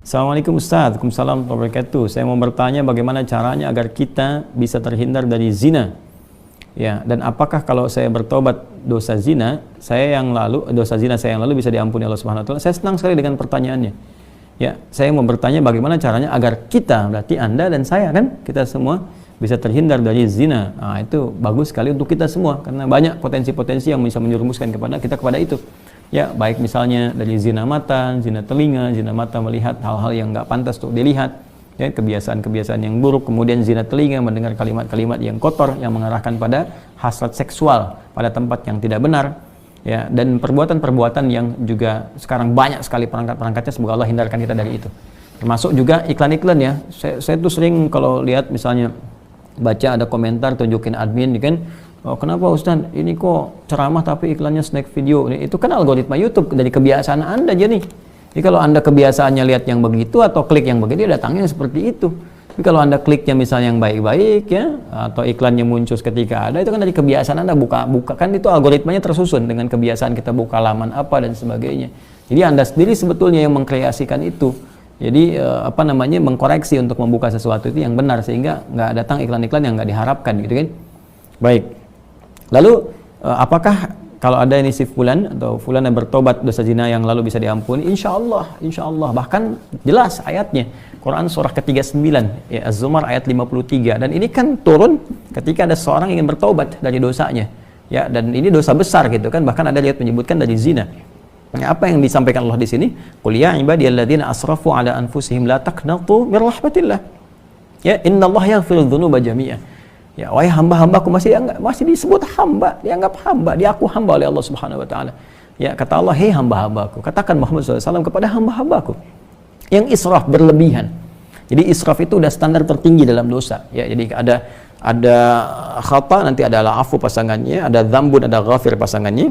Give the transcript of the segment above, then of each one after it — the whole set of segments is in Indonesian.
Assalamualaikum Ustaz, Waalaikumsalam warahmatullahi wabarakatuh. Saya mau bertanya bagaimana caranya agar kita bisa terhindar dari zina. Ya, dan apakah kalau saya bertobat dosa zina saya yang lalu bisa diampuni Allah Subhanahu wa taala? Saya senang sekali dengan pertanyaannya. Ya, saya mau bertanya bagaimana caranya agar kita, berarti Anda dan saya kan, kita semua bisa terhindar dari zina. Nah, itu bagus sekali untuk kita semua karena banyak potensi-potensi yang bisa menjerumuskan kepada itu. Ya, baik misalnya dari zina mata, zina telinga, zina mata melihat hal-hal yang nggak pantas untuk dilihat, ya, kebiasaan-kebiasaan yang buruk, kemudian zina telinga mendengar kalimat-kalimat yang kotor yang mengarahkan pada hasrat seksual pada tempat yang tidak benar, ya, dan perbuatan-perbuatan yang juga sekarang banyak sekali perangkat-perangkatnya. Semoga Allah hindarkan kita dari itu. Termasuk juga iklan-iklan, ya. Saya tuh sering kalau lihat misalnya baca ada komentar tunjukin admin, kan, oh, kenapa Ustaz ini kok ceramah tapi iklannya snack video? Itu kan algoritma YouTube dari kebiasaan Anda aja nih. Jadi kalau Anda kebiasaannya lihat yang begitu atau klik yang begitu, datangnya seperti itu. Tapi kalau Anda kliknya misalnya yang baik-baik, ya, atau iklannya muncul ketika ada, itu kan dari kebiasaan Anda buka kan, itu algoritmanya tersusun dengan kebiasaan kita buka laman apa dan sebagainya. Jadi Anda sendiri sebetulnya yang mengkreasikan itu. Jadi mengkoreksi untuk membuka sesuatu itu yang benar sehingga nggak datang iklan-iklan yang nggak diharapkan, gitu kan. Baik. Lalu apakah kalau ada ini si fulan atau fulan yang bertobat dosa zina yang lalu bisa diampuni? Insya Allah. Bahkan jelas ayatnya. Quran surah ke-39, ya, Az-Zumar ayat 53. Dan ini kan turun ketika ada seorang ingin bertobat dari dosanya. Ya, dan ini dosa besar gitu kan. Bahkan ada ayat menyebutkan dari zina. Ya, apa yang disampaikan Allah di sini? Qul ya ibadiyalladzina asrafu ala anfusihim la taqnatu mir rahmatillah. Ya, innallaha yaghfiru dzunuba jami'a. Ya, wahai hamba-hambaku, masih disebut hamba, dianggap hamba, diaku hamba oleh Allah Subhanahu wa taala. Ya, kata Allah, "Hei hamba-hambaku," katakan Muhammad SAW kepada hamba-hambaku yang israf berlebihan. Jadi israf itu udah standar tertinggi dalam dosa. Ya, jadi ada khata, nanti ada afu pasangannya, ada dzambun, ada ghafir pasangannya.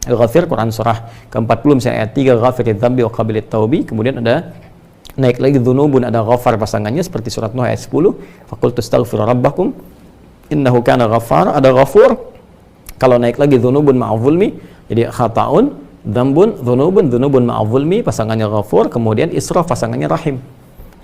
Ghafir Quran surah ke-40 misalnya ayat 3, ghafiriz dzambi wa qabilit taubi. Kemudian ada naik lagi dzunubun, ada ghafar pasangannya seperti surat Nuh ayat 10, faqultu astaghfiru rabbakum innahu kana ghaffar. Ada ghafur. Kalau naik lagi dzunubun ma'adh-dzulmi, jadi khata'un, dzambun, dzunubun ma'adh-dzulmi pasangannya ghafur, kemudian israf pasangannya rahim.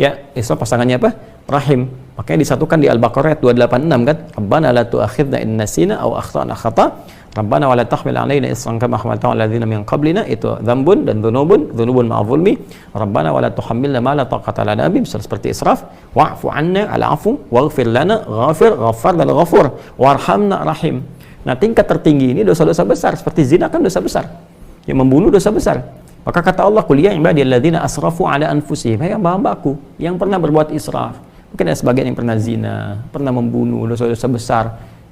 Ya, israf pasangannya apa? Rahim. Makanya disatukan di Al-Baqarah ayat 286 kan, Rabbana la tu'akhidna in nasina aw akhtana khata', Rabbana wa la tahmil 'alaina isran kama hamaltahu 'alal ladzina min qablina. Itu dzambun dan dzunubun ma'adh-dzulmi. Rabbana wa la tuhammilna ma la taqata lana bihi, seperti israf. Wa'fu 'anna, al-'afwu, waghfir lana, ghafir, ghaffar dan ghafur, warhamna, rahim. Nah, tingkat tertinggi ini dosa-dosa besar, seperti zina kan dosa besar. Yang membunuh dosa besar. Maka kata Allah, "Qul ya ibadiyalladzina asrafu 'ala anfusihim," hai hamba-hambaku yang pernah berbuat israf. Mungkin ada sebagian yang pernah zina, pernah membunuh, dosa-dosa besar,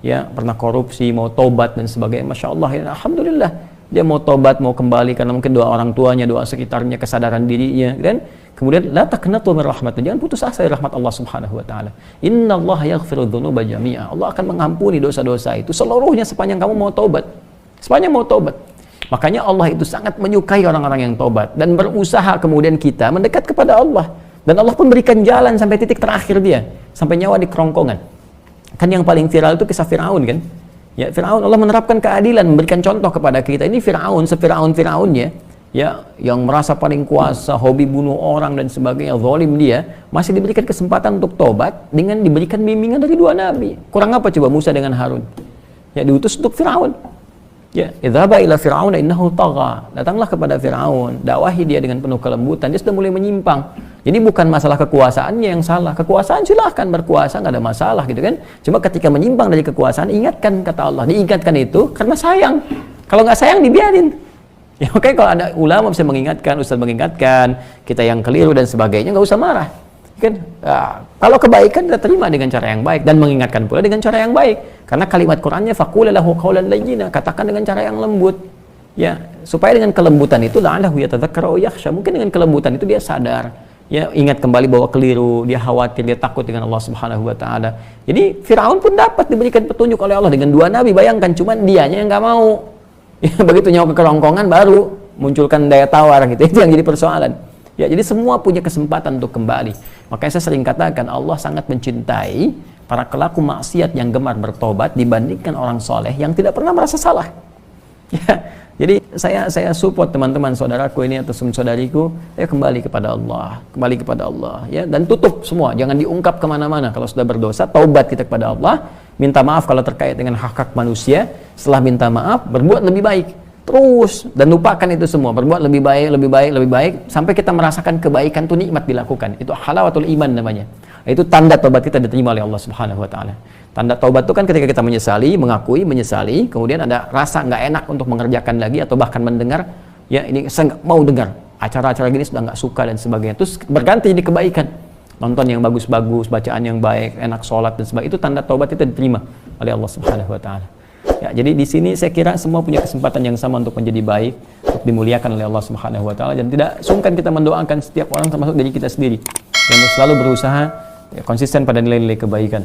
ya, pernah korupsi, mau tobat dan sebagainya. Masya Allah, ya, alhamdulillah dia mau tobat, mau kembali karena mungkin doa orang tuanya, doa sekitarnya, kesadaran dirinya, kan? Kemudian la taqnatu min rahmatillah, jangan putus asa dari rahmat Allah Subhanahu wa taala. Innallaha yaghfiru dzunuba jami'a. Allah akan mengampuni dosa-dosa itu seluruhnya sepanjang kamu mau tobat. Sepanjang mau tobat. Makanya Allah itu sangat menyukai orang-orang yang tobat dan berusaha kemudian kita mendekat kepada Allah. Dan Allah pun berikan jalan sampai titik terakhir dia, sampai nyawa di kerongkongan. Kan yang paling viral itu kisah Fir'aun kan? Ya, Fir'aun, Allah menerapkan keadilan, memberikan contoh kepada kita. Ini Fir'aun, Fir'aunnya, ya, yang merasa paling kuasa, hobi bunuh orang dan sebagainya, zalim dia, masih diberikan kesempatan untuk tobat dengan diberikan bimbingan dari dua nabi. Kurang apa coba Musa dengan Harun? Ya, diutus untuk Fir'aun. Ya, idzhaba ila fir'auna innahu tagha. Datanglah kepada Fir'aun, dakwahi dia dengan penuh kelembutan. Dia sudah mulai menyimpang. Jadi bukan masalah kekuasaannya yang salah. Kekuasaan silahkan berkuasa, nggak ada masalah gitu kan. Cuma ketika menyimpang dari kekuasaan, ingatkan, kata Allah. Diingatkan itu karena sayang. Kalau nggak sayang dibiarin. Ya, makanya kalau ada ulama bisa mengingatkan, ustaz mengingatkan, kita yang keliru dan sebagainya, nggak usah marah. Kan? Nah, kalau kebaikan kita terima dengan cara yang baik dan mengingatkan pula dengan cara yang baik. Karena kalimat Qur'annya faqul lahu qawlan layyina, katakan dengan cara yang lembut. Ya, supaya dengan kelembutan itu la'allahu yatadzakkaru aw yakhsha. Mungkin dengan kelembutan itu dia sadar. Ya, ingat kembali bahwa keliru, dia khawatir, dia takut dengan Allah Subhanahu wa taala. Jadi Firaun pun dapat diberikan petunjuk oleh Allah dengan dua nabi, bayangkan, cuman dianya yang nggak mau. Ya, begitu nyawa ke kerongkongan baru munculkan daya tawar gitu. Itu yang jadi persoalan. Ya, jadi semua punya kesempatan untuk kembali. Makanya saya sering katakan Allah sangat mencintai para pelaku maksiat yang gemar bertobat dibandingkan orang soleh yang tidak pernah merasa salah. Ya, jadi saya support teman-teman saudaraku ini atau saudariku, kembali kepada Allah, ya, dan tutup semua, jangan diungkap kemana-mana. Kalau sudah berdosa, taubat kita kepada Allah, minta maaf kalau terkait dengan hak-hak manusia. Setelah minta maaf, berbuat lebih baik terus, dan lupakan itu semua, berbuat lebih baik sampai kita merasakan kebaikan itu nikmat dilakukan. Itu halawatul iman namanya. Itu tanda taubat kita diterima oleh Allah Subhanahu wa taala. Tanda taubat itu kan ketika kita menyesali, mengakui, menyesali, kemudian ada rasa nggak enak untuk mengerjakan lagi atau bahkan mendengar, ya ini saya nggak mau dengar, acara-acara gini sudah nggak suka dan sebagainya. Terus berganti jadi kebaikan, nonton yang bagus-bagus, bacaan yang baik, enak sholat dan sebagainya. Itu tanda taubat kita diterima oleh Allah Subhanahu wa taala. Ya, jadi di sini saya kira semua punya kesempatan yang sama untuk menjadi baik, untuk dimuliakan oleh Allah Subhanahu wa taala, dan tidak sungkan kita mendoakan setiap orang termasuk diri kita sendiri yang selalu berusaha konsisten pada nilai-nilai kebaikan.